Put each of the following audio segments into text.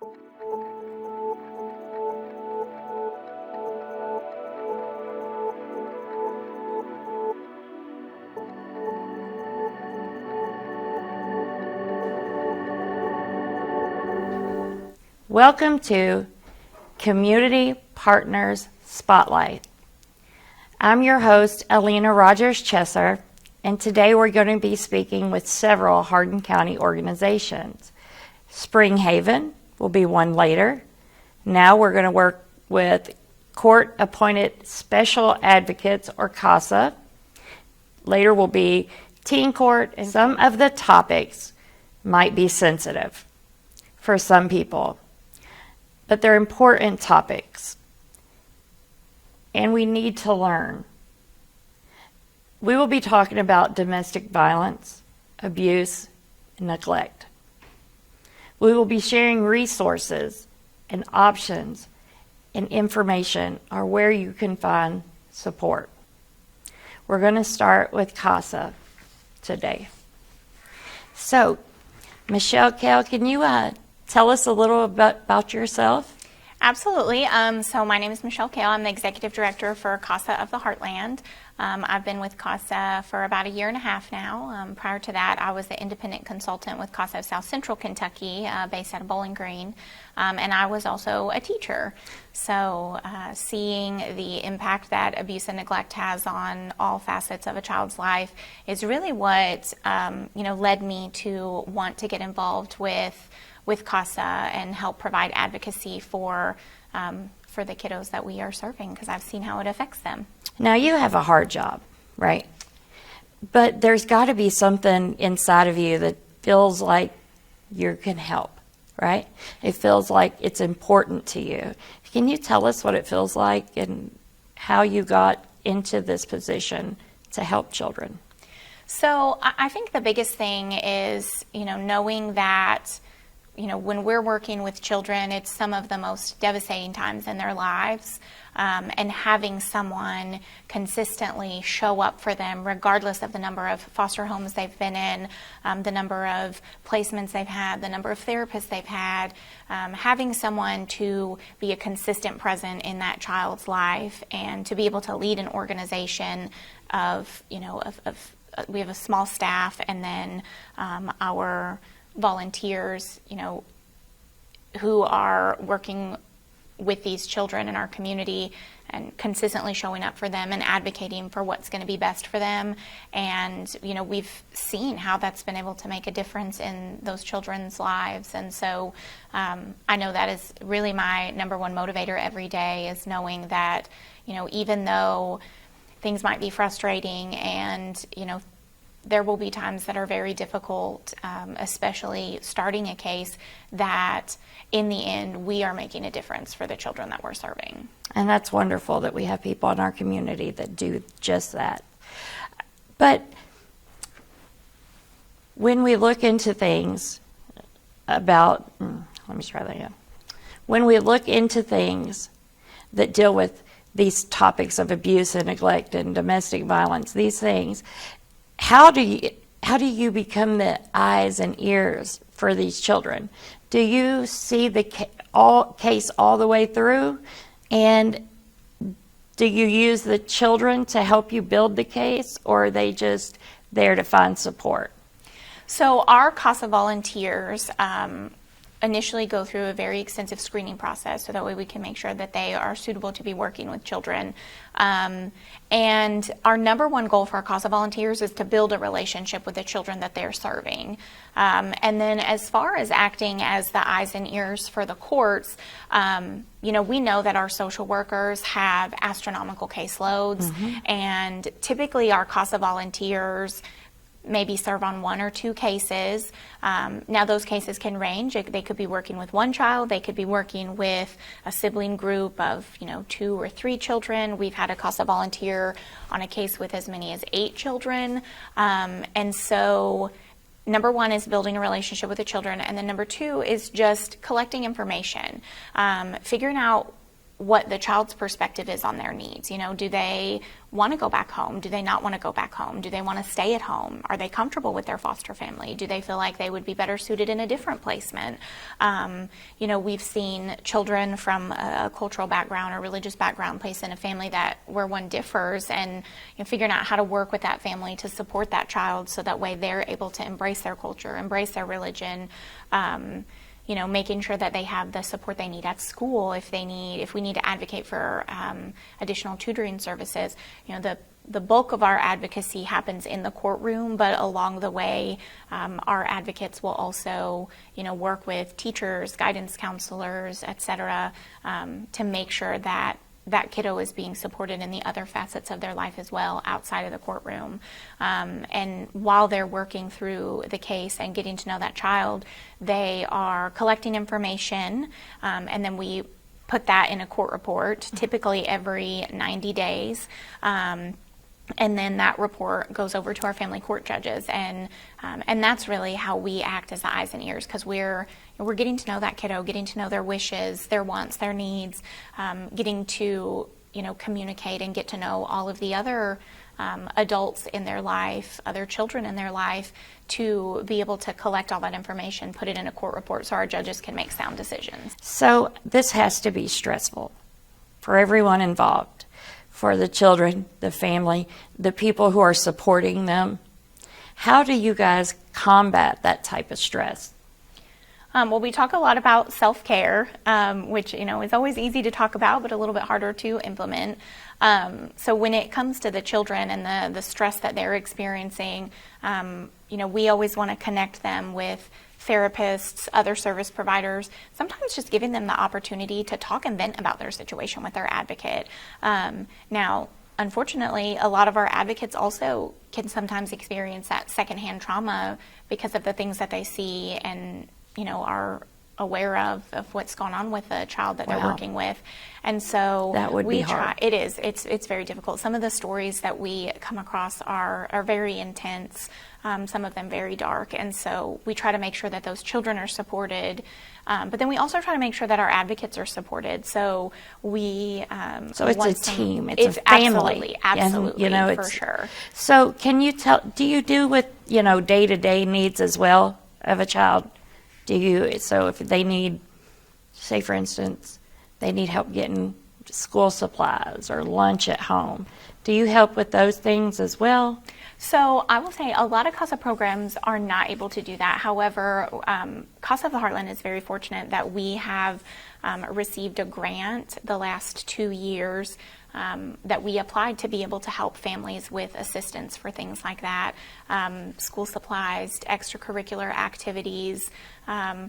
Welcome to Community Partners Spotlight. I'm your host, Alina Rogers-Chesser, and today we're going to be speaking with several Hardin County organizations. Spring Haven will be one later. Now we're going to work with Court-Appointed Special Advocates, or CASA. Later will be Teen Court, and some of the topics might be sensitive for some people. But they're important topics, and we need to learn. We will be talking about domestic violence, abuse, and neglect. We will be sharing resources and options and information on where you can find support. We're going to start with CASA today. So, Michelle Kale, can you tell us a little about yourself? Absolutely. So my name is Michelle Kale. I'm the Executive Director for CASA of the Heartland. I've been with CASA for about a year and a half now. Prior to that, I was the independent consultant with CASA of South Central Kentucky, based out of Bowling Green. And I was also a teacher. So seeing the impact that abuse and neglect has on all facets of a child's life is really what led me to want to get involved with CASA and help provide advocacy for the kiddos that we are serving, because I've seen how it affects them. Now, you have a hard job, right? But there's got to be something inside of you that feels like you can help, right? It feels like it's important to you. Can you tell us what it feels like and how you got into this position to help children? So I think the biggest thing is, knowing that when we're working with children, it's some of the most devastating times in their lives, and having someone consistently show up for them, regardless of the number of foster homes they've been in, the number of placements they've had, the number of therapists they've had, having someone to be a consistent presence in that child's life and to be able to lead an organization of we have a small staff, and then our volunteers, who are working with these children in our community and consistently showing up for them and advocating for what's going to be best for them. And, we've seen how that's been able to make a difference in those children's lives. And so I know that is really my number one motivator every day, is knowing that, even though things might be frustrating and, there will be times that are very difficult, especially starting a case, that in the end we are making a difference for the children that we're serving. And that's wonderful that we have people in our community that do just that. But when we look into things when we look into things that deal with these topics of abuse and neglect and domestic violence, these things, how do you become the eyes and ears for these children? Do you see the case all the way through? And do you use the children to help you build the case, or are they just there to find support? So our CASA volunteers initially go through a very extensive screening process, so that way we can make sure that they are suitable to be working with children. And our number one goal for our CASA volunteers is to build a relationship with the children that they're serving. And then as far as acting as the eyes and ears for the courts, we know that our social workers have astronomical caseloads, and typically our CASA volunteers maybe serve on one or two cases. Now those cases can range. They could be working with one child, they could be working with a sibling group of 2 or 3 children. We've had a CASA volunteer on a case with as many as 8 children. And so number one is building a relationship with the children, and then number 2 is just collecting information, figuring out what the child's perspective is on their needs. Do they want to go back home? Do they not want to go back home? Do they want to stay at home? Are they comfortable with their foster family? Do they feel like they would be better suited in a different placement? We've seen children from a cultural background or religious background placed in a family where one differs, and figuring out how to work with that family to support that child so that way they're able to embrace their culture, embrace their religion, making sure that they have the support they need at school if we need to advocate for additional tutoring services. The bulk of our advocacy happens in the courtroom, but along the way, our advocates will also, work with teachers, guidance counselors, et cetera, to make sure that kiddo is being supported in the other facets of their life as well outside of the courtroom. And while they're working through the case and getting to know that child, they are collecting information, and then we put that in a court report, typically every 90 days. And then that report goes over to our family court judges, and that's really how we act as the eyes and ears, because we're getting to know that kiddo, getting to know their wishes, their wants, their needs, getting to communicate and get to know all of the other adults in their life, other children in their life, to be able to collect all that information, put it in a court report so our judges can make sound decisions. So this has to be stressful for everyone involved. For the children, the family, the people who are supporting them. How do you guys combat that type of stress? Well, we talk a lot about self-care, which is always easy to talk about, but a little bit harder to implement. So when it comes to the children and the stress that they're experiencing, we always want to connect them with therapists, other service providers, sometimes just giving them the opportunity to talk and vent about their situation with their advocate. Now, unfortunately, a lot of our advocates also can sometimes experience that secondhand trauma because of the things that they see and, are aware of what's going on with the child that they're working with. And so that would be hard. It is. It's very difficult. Some of the stories that we come across are very intense, some of them very dark. And so we try to make sure that those children are supported. But then we also try to make sure that our advocates are supported. So we... so it's a team. It's a family. Absolutely, and, for sure. So can you do you do with, day-to-day needs as well of a child? So if they need, say for instance, they need help getting school supplies or lunch at home, do you help with those things as well? So I will say a lot of CASA programs are not able to do that. However, CASA of the Heartland is very fortunate that we have received a grant the last 2 years that we applied to be able to help families with assistance for things like that, school supplies, extracurricular activities. I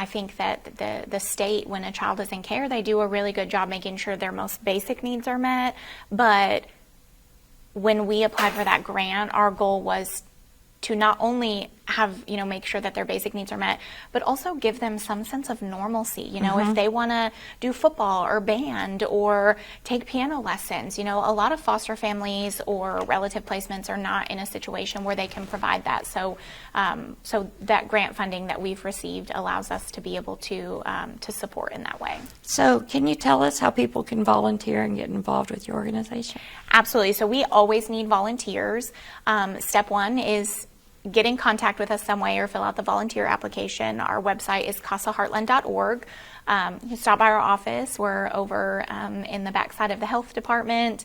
think that the state, when a child is in care, they do a really good job making sure their most basic needs are met. But when we applied for that grant, our goal was to not only have, make sure that their basic needs are met, but also give them some sense of normalcy. If they want to do football or band or take piano lessons, a lot of foster families or relative placements are not in a situation where they can provide that. So that grant funding that we've received allows us to be able to support in that way. So can you tell us how people can volunteer and get involved with your organization? Absolutely. So we always need volunteers. Step one is get in contact with us some way or fill out the volunteer application. Our website is casaheartland.org. You can stop by our office. We're over in the backside of the health department.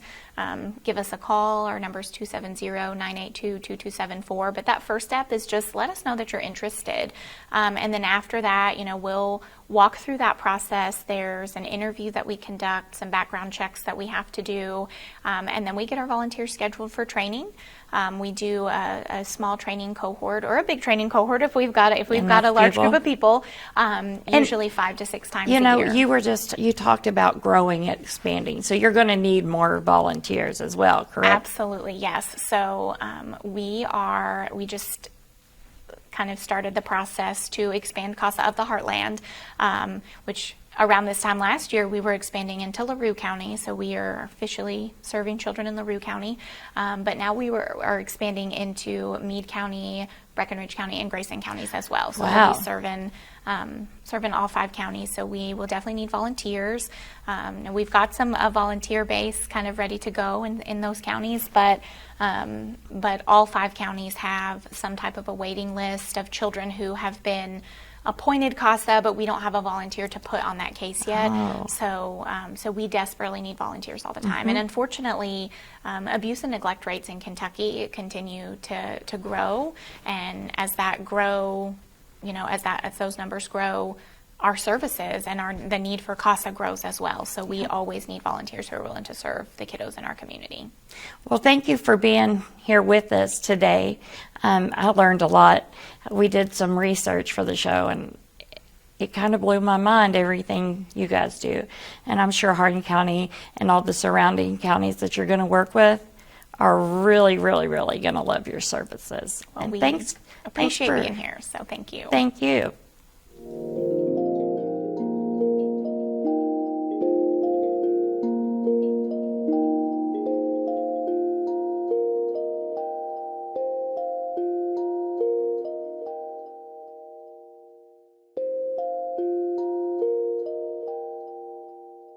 Give us a call. Our number is 270-982-2274. But that first step is just let us know that you're interested. And then after that, we'll walk through that process. There's an interview that we conduct, some background checks that we have to do, and then we get our volunteers scheduled for training. We do a small training cohort or a big training cohort if we've got a large group of people, usually 5 to 6 times a year. You talked about growing and expanding, so you're going to need more volunteers as well, correct? Absolutely, yes. So we just kind of started the process to expand CASA of the Heartland, which around this time last year we were expanding into LaRue County, so we are officially serving children in LaRue County. But now we are expanding into Meade County, Breckinridge County, and Grayson counties as well. So we'll be serving serve in all 5 counties, so we will definitely need volunteers. And we've got some volunteer base kind of ready to go in those counties, but all 5 counties have some type of a waiting list of children who have been appointed CASA, but we don't have a volunteer to put on that case yet. Oh. So we desperately need volunteers all the time. And unfortunately, abuse and neglect rates in Kentucky continue to grow. And as that grow, as those numbers grow, our services and the need for CASA grows as well. So we always need volunteers who are willing to serve the kiddos in our community. Well, thank you for being here with us today. I learned a lot. We did some research for the show, and it kind of blew my mind, everything you guys do. And I'm sure Hardin County and all the surrounding counties that you're going to work with are really, really, really going to love your services. Well, and we thanks appreciate for being here, so thank you. Thank you.